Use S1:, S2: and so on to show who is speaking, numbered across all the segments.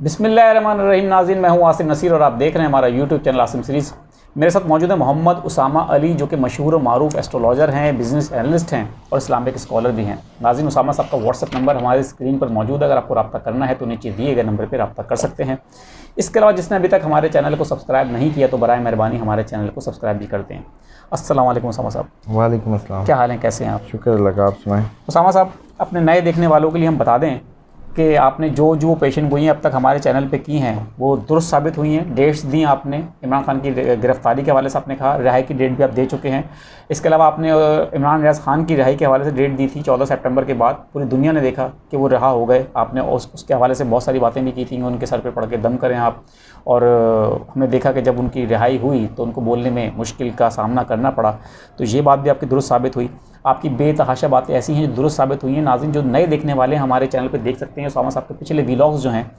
S1: बिस्मिल्लाहिर्रहमानिर्रहीम। नाज़रीन, मैं हूं आसिम नसीर और आप देख रहे हैं हमारा यूट्यूब चैनल आसिम सीरीज़। मेरे साथ मौजूद है मोहम्मद उसामा अली, जो कि मशहूर और मारूफ एस्ट्रोलॉजर हैं, बिज़नेस एनालिस्ट हैं और इस्लामिक स्कॉलर भी हैं। नाज़रीन, उसामा साहब का व्हाट्सअप नंबर हमारे स्क्रीन पर मौजूद है। अगर आपको रब्ता करना है तो नीचे दिए गए नंबर पर रब्ता कर सकते हैं। इसके अलावा जिसने अभी तक हमारे चैनल को सब्सक्राइब नहीं किया तो बराए मेहरबानी हमारे चैनल को सब्सक्राइब भी करते हैं। अस्सलाम वालेकुम उसामा साहब।
S2: वालेकुम अस्सलाम।
S1: क्या हाल है, कैसे हैं आप?
S2: शुक्र अल्लाह का, आप सुनाएं।
S1: उसामा साहब, अपने नए देखने वालों के लिए हम बता दें कि आपने जो पेशेंट गोइयाँ अब तक हमारे चैनल पे की हैं वो दुरुस्त साबित हुई हैं। डेट्स दी आपने, इमरान खान की गिरफ्तारी के हवाले से आपने कहा, रिहाई की डेट भी आप दे चुके हैं। इसके अलावा आपने इमरान रियाज खान की रिहाई के हवाले से डेट दी थी 14 सितंबर के बाद। पूरी दुनिया ने देखा कि वो रिहा हो गए। आपने उसके हवाले से बहुत सारी बातें भी की थी, उनके सर पे पड़ के दम करें आप। और हमने देखा कि जब उनकी रिहाई हुई तो उनको बोलने में मुश्किल का सामना करना पड़ा। तो ये बात भी आपकी दुरुस्त साबित हुई। आपकी बेतहाशा बातें ऐसी हैं जो दुरुस्त साबित हुई हैं। नाज़रीन, जो नए देखने वाले हमारे चैनल पे देख सकते हैं, उसामा साहब के पिछले व्लॉग्स जो हैं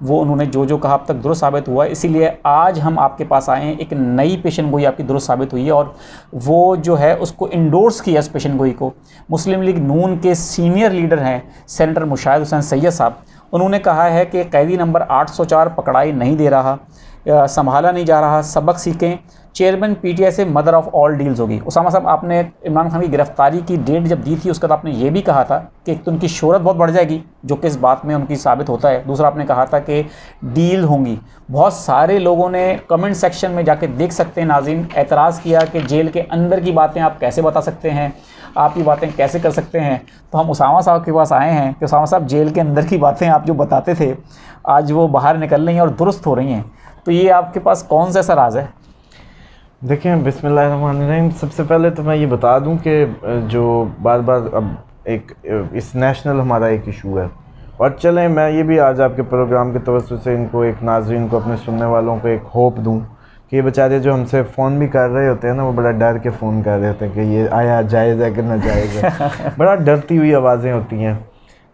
S1: वो उन्होंने जो कहा अब तक दुरुस्त साबित हुआ है। इसीलिए आज हम आपके पास आए हैं। एक नई पेशन गोई आपकी दुरुस्त साबित हुई है और वो जो है उसको इंडोर्स किया इस पेशन गोई को मुस्लिम लीग नून के सीनियर लीडर हैं सेनेटर मुशाहिद हुसैन सैयद साहब। उन्होंने कहा है कि कैदी नंबर 804 पकड़ाई नहीं दे रहा, संभाला नहीं जा रहा, सबक सीखें। चेयरमैन पीटीआई से मदर ऑफ ऑल डील्स होगी। उसामा साहब, आपने इमरान खान की गिरफ्तारी की डेट जब दी थी उसके बाद आपने ये भी कहा था कि एक तो उनकी शोहरत बहुत बढ़ जाएगी, जो कि इस बात में उनकी साबित होता है। दूसरा, आपने कहा था कि डील होंगी। बहुत सारे लोगों ने कमेंट सेक्शन में जाके देख सकते हैं नाज़रीन, एतराज़ किया कि जेल के अंदर की बातें आप कैसे बता सकते हैं, आप ये बातें कैसे कर सकते हैं। तो हम उसामा साहब के पास आए हैं कि उसामा साहब, जेल के अंदर की बातें आप जो बताते थे आज वो बाहर निकल रही हैं और दुरुस्त हो रही हैं। तो ये आपके पास कौन सा ऐसा राज है?
S2: देखें, बिस्मिल्लाहिर्रहमानिर्रहीम। सबसे पहले तो मैं ये बता दूं कि जो बार बार अब एक इस नेशनल हमारा एक इशू है, और चलें मैं ये भी आज आपके प्रोग्राम के तवज्जुह से इनको एक नाज़रीन को, अपने सुनने वालों को एक होप दूं कि ये बेचारे जो हमसे फ़ोन भी कर रहे होते हैं ना, वो बड़ा डर के फ़ोन कर रहे होते हैं कि ये आया जायज़ है कि ना जायज़ है। बड़ा डरती हुई आवाज़ें होती हैं।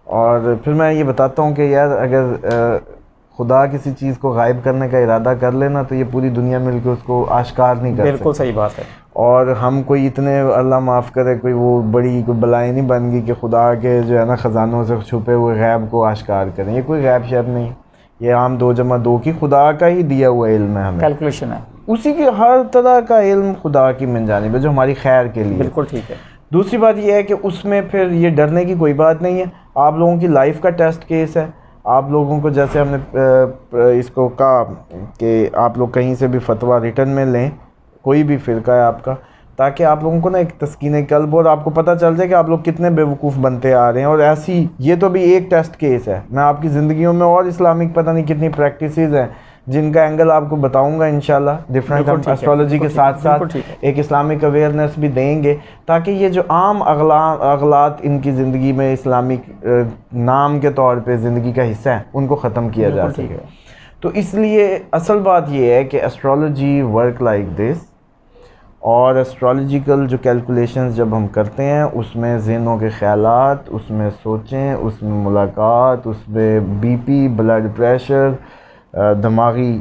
S2: और फिर मैं ये बताता हूँ कि यार, अगर खुदा किसी चीज़ को गायब करने का इरादा कर लेना तो ये पूरी दुनिया मिलकर उसको आश्कार नहीं कर सकती।
S1: बिल्कुल सही बात है।
S2: और हम कोई इतने, अल्लाह माफ़ करे, कोई वो बड़ी कोई बलाएँ नहीं बन गई कि खुदा के जो है ना ख़जानों से छुपे हुए गैब को आश्कार करें। ये कोई गैब शैब नहीं, ये आम 2 जमा 2 की खुदा का ही दिया हुआ इल्म है, हमें
S1: कैलकुलेशन है।
S2: उसी की हर तरह का इल्म खुदा की मिन जानिब है, जो हमारी खैर के लिए।
S1: बिल्कुल ठीक है।
S2: दूसरी बात यह है कि उसमें फिर ये डरने की कोई बात नहीं है। आप लोगों की लाइफ का टेस्ट केस है। आप लोगों को, जैसे हमने इसको कहा कि आप लोग कहीं से भी फतवा रिटर्न में लें, कोई भी फ़िरका है आपका, ताकि आप लोगों को ना एक तस्कीन कल्ब और आपको पता चल जाए कि आप लोग कितने बेवकूफ़ बनते आ रहे हैं। और ऐसी, ये तो भी एक टेस्ट केस है। मैं आपकी ज़िंदगियों में और इस्लामिक पता नहीं कितनी प्रैक्टिसेस हैं जिनका एंगल आपको बताऊंगा इंशाल्लाह। डिफरेंट, हम एस्ट्रोलॉजी के साथ साथ एक इस्लामिक अवेयरनेस भी देंगे, ताकि ये जो आम अगलात इनकी ज़िंदगी में इस्लामिक नाम के तौर पे ज़िंदगी का हिस्सा है, उनको ख़त्म किया जा सके। तो इसलिए असल बात ये है कि एस्ट्रोलॉजी वर्क लाइक दिस। और एस्ट्रोलॉजिकल जो कैलकुलेशंस जब हम करते हैं, उसमें ज़हनों के ख़यालात, उसमें सोचें, उसमें मुलाकात, उसमें बीपी, ब्लड प्रेशर, दिमागी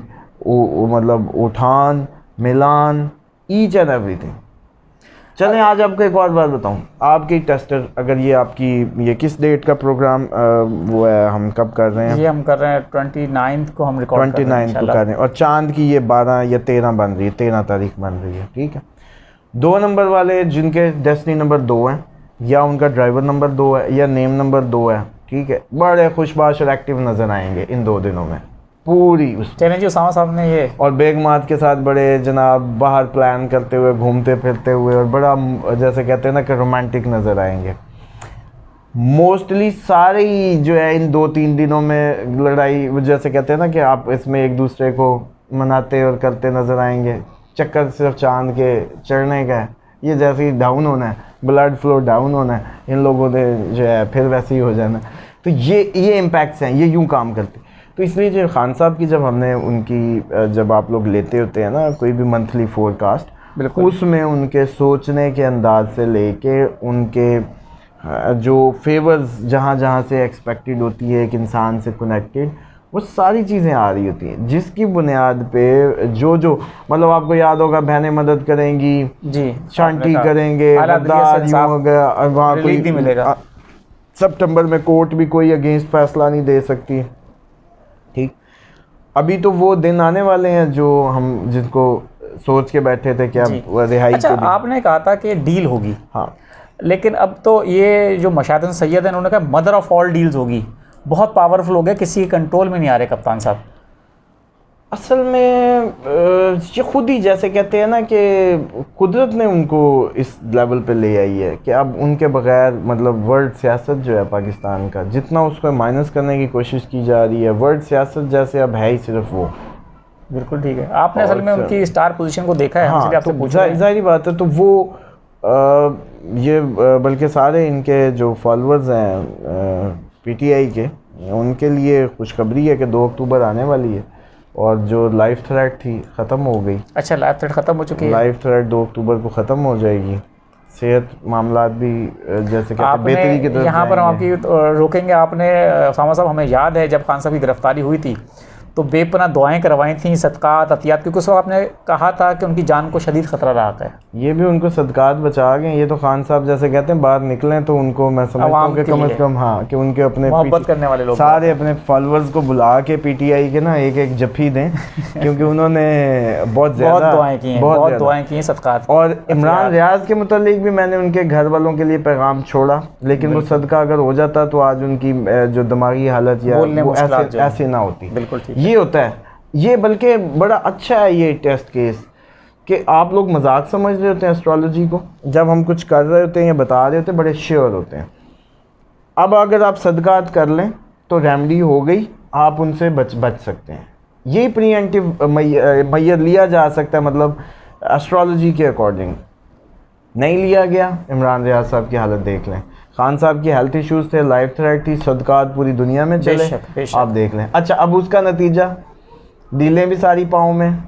S2: मतलब उठान, मिलान, ईच एंड एवरीथिंग। चलें, आज आपको एक और बात बताऊं। आपकी टेस्टर, अगर ये आपकी, ये किस डेट का प्रोग्राम वो है, हम कब कर रहे हैं?
S1: ये हम कर रहे हैं 29 को, हम रिकॉर्ड कर रहे हैं
S2: 29 को कर रहे हैं। और चांद की ये 12 या 13 बन रही है, 13 तारीख बन रही है, ठीक है। 2 नंबर वाले जिनके डेस्टिनी नंबर 2 है, या उनका ड्राइवर नंबर 2 है, या नेम नंबर 2 है, ठीक है, बड़े खुशबाश और एक्टिव नज़र आएंगे इन 2 दिनों में पूरी उस
S1: चैलेंज उसामा साहब ने ये। और
S2: बेगमात के साथ बड़े जनाब बाहर प्लान करते हुए, घूमते फिरते हुए, और बड़ा जैसे कहते हैं ना कि रोमांटिक नज़र आएंगे। मोस्टली सारे ही जो है इन 2-3 दिनों में लड़ाई, जैसे कहते हैं ना कि आप इसमें एक दूसरे को मनाते और करते नज़र आएंगे। चक्कर सिर्फ चांद के चढ़ने का है। ये जैसे ही डाउन होना है, ब्लड फ्लो डाउन होना है, इन लोगों ने जो है फिर वैसे ही हो जाना। तो ये इम्पैक्ट्स हैं, ये यूँ काम करते। तो इसलिए जो खान साहब की, जब हमने उनकी, जब आप लोग लेते होते हैं ना कोई भी मंथली फोरकास्ट, बिल्कुल उसमें उनके सोचने के अंदाज से लेके उनके जो फेवर्स जहाँ जहाँ से एक्सपेक्टेड होती है एक इंसान से कनेक्टेड, वो सारी चीज़ें आ रही होती हैं, जिसकी बुनियाद पे जो मतलब आपको याद होगा, बहनें मदद करेंगी जी, शांति करेंगे, गद्दार यूँ हो गया, वहाँ कोई मिलेगा। सितंबर में कोर्ट भी कोई अगेंस्ट फैसला नहीं दे सकती, ठीक। अभी तो वो दिन आने वाले हैं जो हम जिनको सोच के बैठे थे कि अब रिहाई
S1: अच्छा,
S2: के लिए।
S1: आपने कहा था कि डील होगी,
S2: हाँ,
S1: लेकिन अब तो ये जो मशादन सैयद है उन्होंने कहा मदर ऑफ ऑल डील्स होगी, बहुत पावरफुल हो गया, किसी के कंट्रोल में नहीं आ रहे कप्तान साहब।
S2: असल में ये खुद ही जैसे कहते हैं ना कि कुदरत ने उनको इस लेवल पे ले आई है कि अब उनके बगैर मतलब वर्ल्ड सियासत जो है पाकिस्तान का, जितना उसको माइनस करने की कोशिश की जा रही है, वर्ल्ड सियासत जैसे अब है ही सिर्फ वो।
S1: बिल्कुल ठीक है, आपने असल में उनकी स्टार पोजीशन को देखा है,
S2: हाँ,
S1: हमसे आपसे
S2: तो
S1: पूछ रहे हैं।
S2: जाहिर बात है, तो वो बल्कि सारे इनके जो फॉलोअर्स हैं पीटीआई के, उनके लिए खुशखबरी है कि 2 अक्टूबर आने वाली है और जो लाइफ थ्रेट थी ख़त्म हो गई।
S1: अच्छा, लाइफ थ्रेट ख़त्म हो चुकी है?
S2: लाइफ थ्रेट 2 अक्टूबर को ख़त्म हो जाएगी। सेहत मामलात भी जैसे कहते हैं बेहतरी की तरफ
S1: यहाँ पर हम
S2: जाएंगे।
S1: आपकी रोकेंगे। आपने सामा साहब, हमें याद है जब खान साहब की गिरफ्तारी हुई थी तो बेपनाह दुआएं करवाई थी, सदक़ात अतियात, क्योंकि उस वक्त आपने कहा था कि उनकी जान को शदीद ख़तरा रहा है। ये
S2: भी उनको सदक़ात बचा गए। ये तो खान साहब जैसे कहते हैं बाहर निकलें तो उनको मैं समझता हूँ कि कम से कम हाँ कि उनके अपने
S1: मोहब्बत करने वाले लोग
S2: सारे अपने फॉलोअर्स को बुला के पीटीआई के ना एक एक जफ्फी दें क्योंकि उन्होंने बहुत
S1: दुआएं की हैं, बहुत दुआएं की हैं, सदक़ात।
S2: और इमरान रियाज के मुतालिक भी मैंने उनके घर वालों के लिए पैगाम छोड़ा, लेकिन वो सदका अगर हो जाता तो आज उनकी जो दिमागी हालत या वो ऐसे ना होती।
S1: बिल्कुल ठीक,
S2: ये होता है। ये बल्कि बड़ा अच्छा है ये टेस्ट केस कि आप लोग मजाक समझ रहे होते हैं एस्ट्रोलॉजी को, जब हम कुछ कर रहे होते हैं या बता रहे होते हैं बड़े श्योर होते हैं। अब अगर आप सदकात कर लें तो रेमडी हो गई, आप उनसे बच सकते हैं। ये प्रीएम्प्टिव मैयर लिया जा सकता है, मतलब एस्ट्रोलॉजी के अकॉर्डिंग। नहीं लिया गया, इमरान रियाज साहब की हालत देख लें, खान साहब की हेल्थ इश्यूज थे, लाइफ थ्रेट थी, सदकात पूरी दुनिया में चले,
S1: बेशक।
S2: आप देख लें। अच्छा, अब उसका नतीजा डीलें भी सारी पाँव में,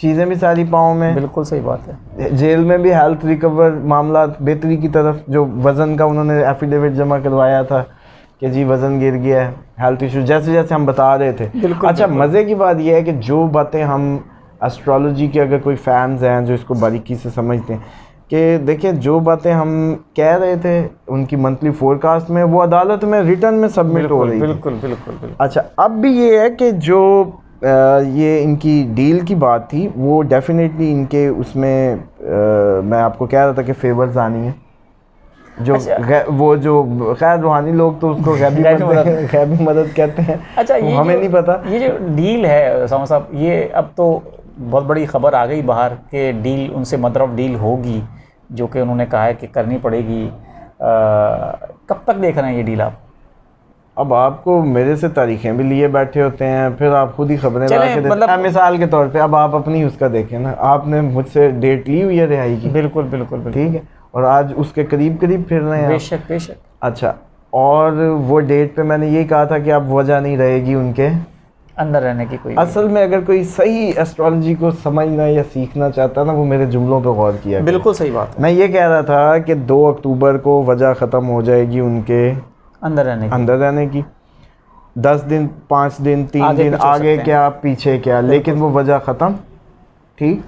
S2: चीज़ें भी सारी पाँव में।
S1: बिल्कुल सही बात है।
S2: जेल में भी हेल्थ रिकवर मामला बेहतरी की तरफ, जो वज़न का उन्होंने एफिडेविट जमा करवाया था कि जी वज़न गिर गया है, हेल्थ इशू जैसे जैसे हम बता रहे थे। अच्छा, मज़े की बात यह है कि जो बातें हम एस्ट्रोलॉजी के अगर कोई फैंस हैं जो इसको बारीकी से समझते हैं कि देखिए जो बातें हम कह रहे थे उनकी मंथली फोरकास्ट में, वो अदालत में रिटर्न में सबमिट हो रही थी।
S1: बिल्कुल।
S2: अच्छा, अब भी ये है कि जो ये इनकी डील की बात थी वो डेफिनेटली इनके उसमें मैं आपको कह रहा था कि फेवर्स आनी है। जो वो जो खैर रूहानी लोग तो उसको गैबी मदद कहते हैं।
S1: अच्छा,
S2: तो हमें नहीं पता।
S1: ये जो डील है सामा साहब, ये अब तो बहुत बड़ी खबर आ गई बाहर कि डील उनसे मदर ऑफ डील होगी, जो कि उन्होंने कहा है कि करनी पड़ेगी। कब तक देख रहे हैं ये डील आप?
S2: अब आपको मेरे से तारीखें भी लिए बैठे होते हैं, फिर आप खुद ही खबरें ला के देते हैं। मिसाल के तौर पे अब आप अपनी उसका देखें ना, आपने मुझसे डेट ली हुई है रिहाई की।
S1: बिल्कुल
S2: ठीक है, और आज उसके करीब फिर रहे हैं।
S1: बेशक।
S2: अच्छा, और वो डेट पे मैंने ये कहा था कि अब वजह नहीं रहेगी उनके
S1: अंदर रहने की कोई।
S2: असल में अगर कोई सही एस्ट्रोलॉजी को समझना या सीखना चाहता ना, वो मेरे जुमलों पे गौर किया।
S1: बिल्कुल सही बात है।
S2: मैं ये कह रहा था कि 2 अक्टूबर को वजह ख़त्म हो जाएगी उनके अंदर रहने की। 10 दिन, 5 दिन, 3 दिन आगे क्या पीछे क्या, लेकिन वो वजह ख़त्म। ठीक,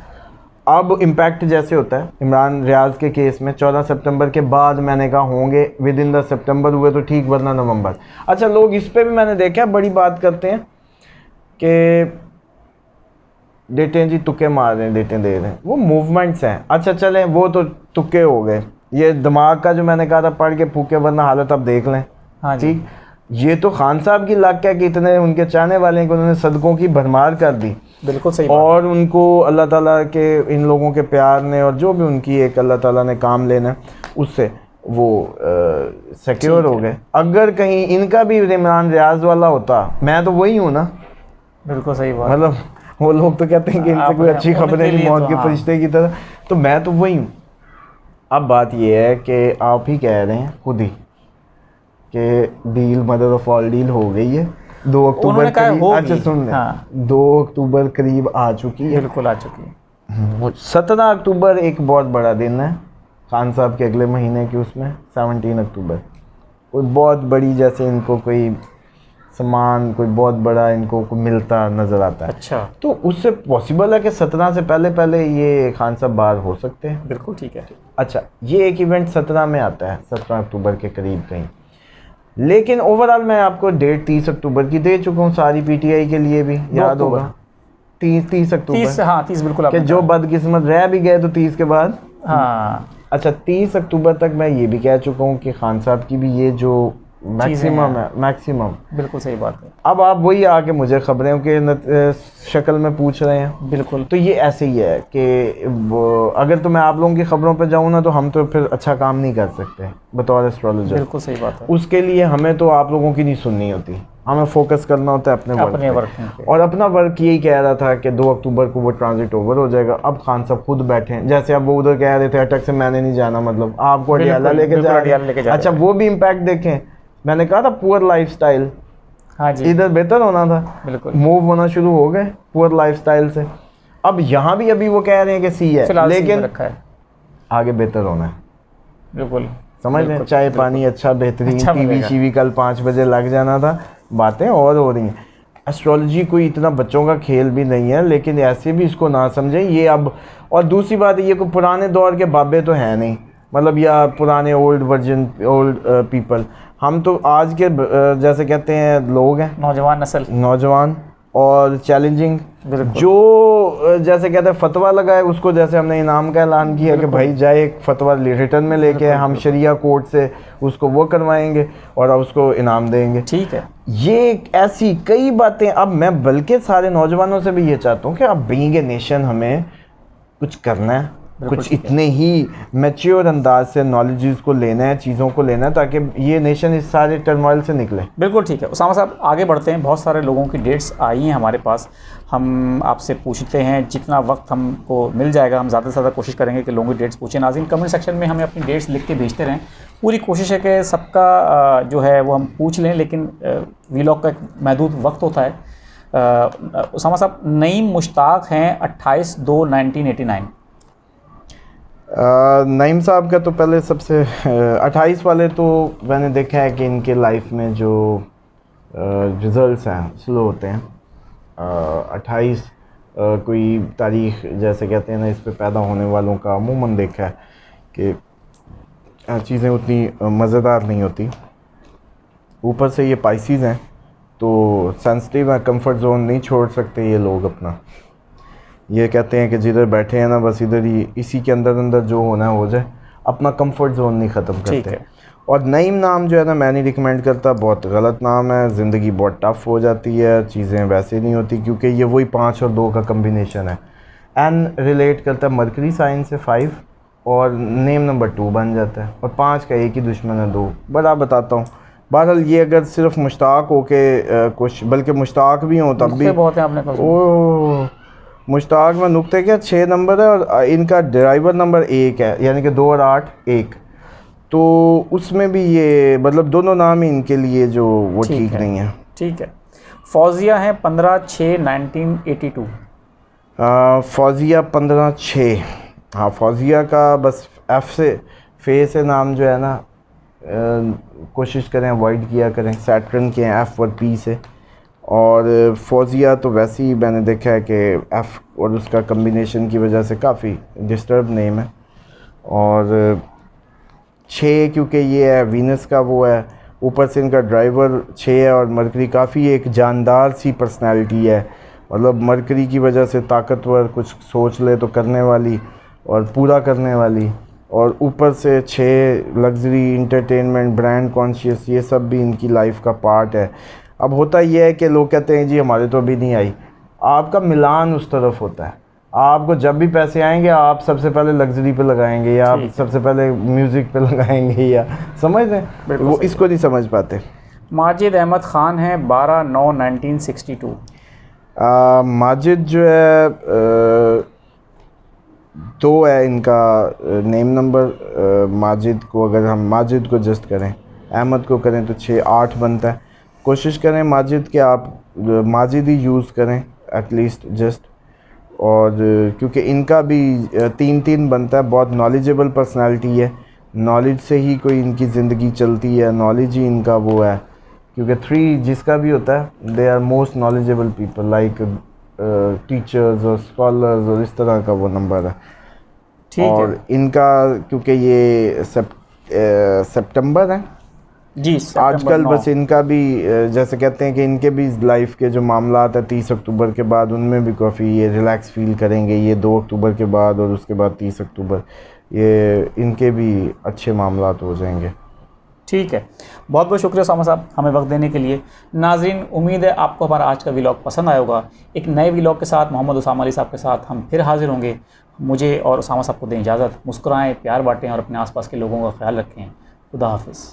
S2: अब इम्पैक्ट जैसे होता है इमरान रियाज के केस में 14 सितंबर के बाद मैंने कहा होंगे विद इन द सितंबर हुए तो ठीक, वरना नवंबर। अच्छा, लोग इस पर भी मैंने देखा बड़ी बात करते हैं कि डेटें जी तुक्के मार रहे हैं, डेटें दे रहे हैं, वो मूवमेंट्स हैं। अच्छा चलें, वो तो तुक्के हो गए। ये दिमाग का जो मैंने कहा था पढ़ के फूके वरना हालत अब देख लें।
S1: हाँ,
S2: ठीक, ये तो खान साहब की लाक है कि इतने उनके चाहने वाले हैं कि उन्होंने सदकों की भरमार कर दी।
S1: बिल्कुल सही।
S2: और उनको अल्लाह ताला के इन लोगों के प्यार ने और जो भी उनकी एक अल्लाह ताला ने काम लेना उससे वो सिक्योर हो गए। अगर कहीं इनका भी इमरान रियाज वाला होता, मैं तो वही हूँ ना।
S1: बिल्कुल सही बात।
S2: मतलब वो लोग तो कहते हैं कि इनसे कोई अच्छी खबरें नहीं, मौत के फरिश्ते की तरह, तो मैं तो वही हूँ। अब बात ये है कि आप ही कह रहे हैं खुद ही कि deal mother of all deal हो गई है। 2 अक्टूबर करीब, अच्छा सुन लें,
S1: हाँ।
S2: 2 अक्टूबर करीब आ चुकी है।
S1: बिल्कुल आ चुकी है।
S2: 17 अक्टूबर एक बहुत बड़ा दिन है खान साहब के अगले महीने की, उसमें 17 अक्टूबर कोई बहुत बड़ी जैसे इनको कोई सामान कोई बहुत बड़ा इनको को मिलता नज़र आता है।
S1: अच्छा, तो
S2: उससे पॉसिबल है कि 17 से पहले ये खान साहब बाहर हो सकते हैं।
S1: बिल्कुल ठीक है।
S2: अच्छा, ये एक इवेंट 17 में आता है, 17 अक्टूबर के करीब कहीं। लेकिन ओवरऑल मैं आपको डेट 30 अक्टूबर की दे चुका हूँ सारी पीटीआई के लिए भी, याद होगा 30 अक्टूबर।
S1: 30, हाँ 30 बिल्कुल
S2: कि जो बदकिस्मत रह भी गए तो 30 के बाद।
S1: हाँ
S2: अच्छा 30 अक्टूबर तक मैं ये भी कह चुका हूँ कि खान साहब की भी ये जो मैक्सिमम है, मैक्सिमम,
S1: बिल्कुल सही बात है।
S2: अब आप वही आके मुझे खबरें के शक्ल में पूछ रहे हैं।
S1: बिल्कुल,
S2: तो ये ऐसे ही है कि अगर तो मैं आप लोगों की खबरों पे जाऊँ ना तो हम तो फिर अच्छा काम नहीं कर सकते बतौर एस्ट्रोलॉजर।
S1: बिल्कुल सही बात है।
S2: उसके लिए हमें तो आप लोगों की नहीं सुननी होती, हमें फोकस करना होता है अपने वर्क पे। और अपना वर्क यही कह रहा था कि 2 अक्टूबर को वो ट्रांजिट ओवर हो जाएगा। अब खान साहब खुद बैठे हैं, जैसे अब वो उधर कह रहे थे अटक से मैंने नहीं जाना, मतलब आपको अडियाला लेके जा रहे हैं। अच्छा वो भी इम्पैक्ट देखें, मैंने कहा था पुअर लाइफस्टाइल,
S1: हाँ जी,
S2: इधर बेहतर होना था,
S1: बिल्कुल
S2: मूव होना शुरू हो गए पुअर लाइफस्टाइल से। अब यहाँ भी अभी वो कह रहे हैं कि सी है, लेकिन
S1: रखा है,
S2: आगे बेहतर होना है।
S1: बिल्कुल
S2: समझ रहे हैं, चाय पानी अच्छा बेहतरीन, टीवी शीवी कल 5 बजे लग जाना था, बातें और हो रही हैं। एस्ट्रोलॉजी कोई इतना बच्चों का खेल भी नहीं है, लेकिन ऐसे भी इसको ना समझें ये अब। और दूसरी बात ये कोई पुराने दौर के बाबे तो हैं नहीं, मतलब या पुराने ओल्ड वर्जन ओल्ड पीपल। हम तो आज के जैसे कहते हैं लोग हैं,
S1: नौजवान नस्ल,
S2: नौजवान और चैलेंजिंग, जो जैसे कहते हैं फतवा लगाए उसको, जैसे हमने इनाम का ऐलान किया कि भाई जाए एक फतवा रिटर्न में लेके हम शरिया कोर्ट से उसको वो करवाएंगे और उसको इनाम देंगे।
S1: ठीक है,
S2: ये ऐसी कई बातें। अब मैं बल्कि सारे नौजवानों से भी ये चाहता हूँ कि अब बीइंग ए नेशन हमें कुछ करना है, कुछ इतने ही मैच्योर अंदाज से नॉलेजेस को लेना है, चीज़ों को लेना है, ताकि ये नेशन इस सारे टर्मोइल से निकले।
S1: बिल्कुल ठीक है। उसामा साहब आगे बढ़ते हैं, बहुत सारे लोगों की डेट्स आई हैं हमारे पास, हम आपसे पूछते हैं, जितना वक्त हमको मिल जाएगा हम ज़्यादा से ज़्यादा कोशिश करेंगे कि लोगों की डेट्स पूछें। नाज़रीन कमेंट सेक्शन में हमें अपनी डेट्स लिख के भेजते रहें, पूरी कोशिश है कि सबका जो है वो हम पूछ लें, लेकिन वीलॉग का एक महदूद वक्त होता है। उसामा साहब नईम मुश्ताक हैं 28/2/1989।
S2: नईम साहब का तो पहले सबसे 28 वाले तो मैंने देखा है कि इनके लाइफ में जो रिज़ल्ट्स हैं स्लो होते हैं। 28 कोई तारीख जैसे कहते हैं ना, इस पे पैदा होने वालों का अमूमन देखा है कि चीज़ें उतनी मज़ेदार नहीं होती। ऊपर से ये पाइसिस हैं तो सेंसिटिव है, कंफर्ट जोन नहीं छोड़ सकते ये लोग अपना। ये कहते हैं कि जिधर बैठे हैं ना बस इधर ही, इसी के अंदर अंदर जो होना है हो जाए, अपना कंफर्ट जोन नहीं ख़त्म करते। और नईम नाम जो है ना मैं नहीं रिकमेंड करता, बहुत गलत नाम है, ज़िंदगी बहुत टफ हो जाती है, चीज़ें वैसे नहीं होती, क्योंकि ये वही 5 और 2 का कम्बिनेशन है। एन रिलेट करता है मरकरी साइन से 5 और नेम नंबर 2 बन जाता है, और 5 का एक ही दुश्मन है 2। बड़ा बताता हूँ। बहरहाल ये अगर सिर्फ मुश्ताक हो के कुछ, बल्कि मुश्ताक भी हों तब भी
S1: बहुत है आपने पास।
S2: ओ मुश्ताक में नुक्ते क्या 6 नंबर है और इनका ड्राइवर नंबर 1 है, यानी कि 2 और 8 1, तो उसमें भी ये मतलब दोनों नाम ही इनके लिए जो वो ठीक नहीं है।
S1: ठीक है। फौजिया है 15/6/1982।
S2: फौजिया 15/6, हाँ फौजिया का बस एफ से फे से नाम जो है ना कोशिश करें अवॉइड किया करें, सैटर्न के हैं एफ और पी से। और फौजिया तो वैसे ही मैंने देखा है कि एफ़ और उसका कम्बिनेशन की वजह से काफ़ी डिस्टर्ब नेम है। और 6 क्योंकि ये है वीनस का वो है, ऊपर से इनका ड्राइवर 6 है, और मरकरी काफ़ी एक जानदार सी पर्सनैलिटी है, मतलब मरकरी की वजह से ताकतवर, कुछ सोच ले तो करने वाली और पूरा करने वाली, और ऊपर से 6 लग्जरी, इंटरटेनमेंट, ब्रांड कॉन्शियस, ये सब भी इनकी लाइफ का पार्ट है। अब होता यह है कि लोग कहते हैं जी हमारे तो अभी नहीं आई, आपका मिलान उस तरफ होता है। आपको जब भी पैसे आएंगे आप सबसे पहले लग्जरी पे लगाएंगे, या आप सबसे पहले म्यूज़िक पे लगाएंगे, या समझ रहे वो इसको नहीं समझ पाते।
S1: माजिद अहमद ख़ान है 12/9/1962।
S2: माजिद जो है 2 है इनका नेम नंबर। माजिद को अगर हम माजिद को जस्ट करें, अहमद को करें तो 6-8 बनता है। कोशिश करें माजिद के आप माजिद ही यूज़ करें एटलीस्ट जस्ट, और क्योंकि इनका भी 3-3 बनता है। बहुत नॉलेजेबल पर्सनालिटी है, नॉलेज से ही कोई इनकी ज़िंदगी चलती है, नॉलेज ही इनका वो है, क्योंकि 3 जिसका भी होता है they are most knowledgeable people like teachers और स्कॉलर्स, और इस तरह का वो नंबर है।
S1: ठीक
S2: और
S1: है।
S2: इनका क्योंकि ये सितंबर है
S1: जी
S2: आजकल
S1: 9।
S2: बस इनका भी जैसे कहते हैं कि इनके भी लाइफ के जो मामला है 30 अक्टूबर के बाद उनमें भी काफ़ी ये रिलैक्स फील करेंगे, ये 2 अक्टूबर के बाद और उसके बाद 30 अक्टूबर ये इनके भी अच्छे मामला हो जाएंगे।
S1: ठीक है, बहुत बहुत शुक्रिया उसामा साहब हमें वक्त देने के लिए। नाज़रीन, उम्मीद है आपको हमारा आज का व्लॉग पसंद आया होगा। एक नए व्लॉग के साथ मोहम्मद उसामा अली साहब के साथ हम फिर हाजिर होंगे। मुझे और उसामा साहब को दें इजाज़त। मुस्कुराएं, प्यार बांटें और अपने आसपास के लोगों का ख्याल रखें। खुदा हाफिज़।